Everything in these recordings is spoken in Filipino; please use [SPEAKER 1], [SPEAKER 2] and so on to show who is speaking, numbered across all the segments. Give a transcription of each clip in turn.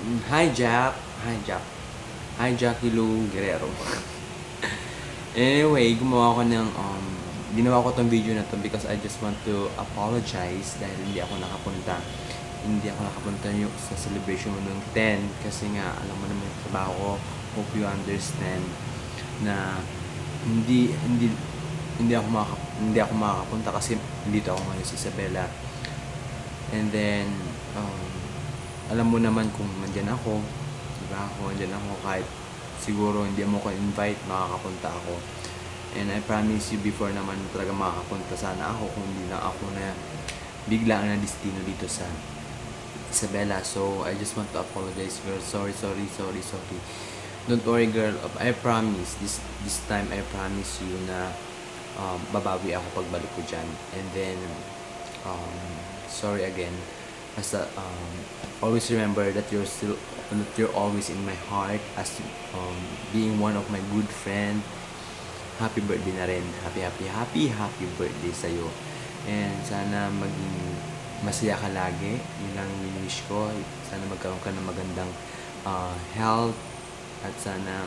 [SPEAKER 1] Hi Jack. Hi Jack. Hi Jackie Lou Guerrero. Anyway, ginawa ko tong video na to because I just want to apologize dahil hindi ako nakapunta yung sa celebration mo nung 10 kasi nga alam mo naman yung trabaho ko. Hope you understand na hindi hindi hindi ako makakapunta kasi dito ako ngayon sa Isabela. And then alam mo naman kung nandiyan ako, diba? Kung nandiyan ako kahit siguro hindi mo ko invite, makakapunta ako. And I promise you before naman talaga makakapunta sana ako kung hindi lang ako na bigla na destino dito sa Isabela. So I just want to apologize, girl. Sorry. Don't worry, girl. I promise this time I promise you na babawi ako pagbalik ko dyan. And then sorry again. Basta always remember that you're always in my heart as being one of my good friend. Happy birthday na rin. Happy birthday sa'yo. And sana maging masaya ka lagi. Yun lang wish ko. Sana magkaroon ka ng magandang health. At sana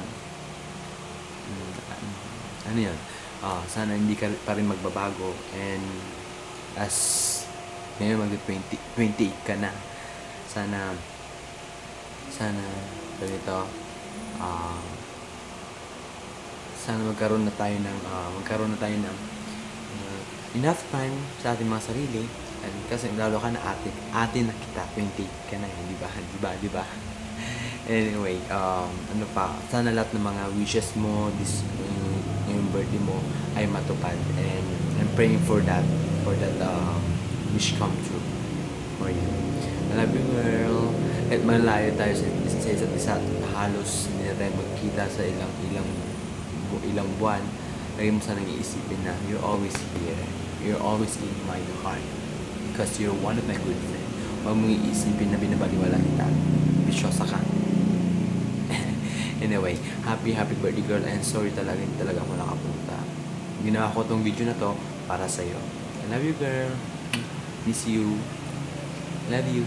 [SPEAKER 1] sana hindi ka pa rin magbabago. And as ngayon mag-28 ka na. Sana ganito sana magkaroon na tayo ng enough time sa ating mga sarili. And kasi lalo ka na ate na kita, 28 ka na, di ba? Anyway, sana lahat ng mga wishes mo yung birthday mo ay matupad, and I'm praying for that wish come true for you. I love you, girl. At malayo tayo sa isa't isa, halos hindi na tayo magkita sa ilang buwan. Lagi mo sanang iisipin na you're always here, you're always in my heart because you're one of my good friends. Huwag mong iisipin na binabaliwala kita, bisyosa ka. Anyway, happy birthday, girl, and sorry hindi talaga ako nakapunta. Ginawa ko tong video na to para sa'yo. I love you, girl. Miss you. Love you.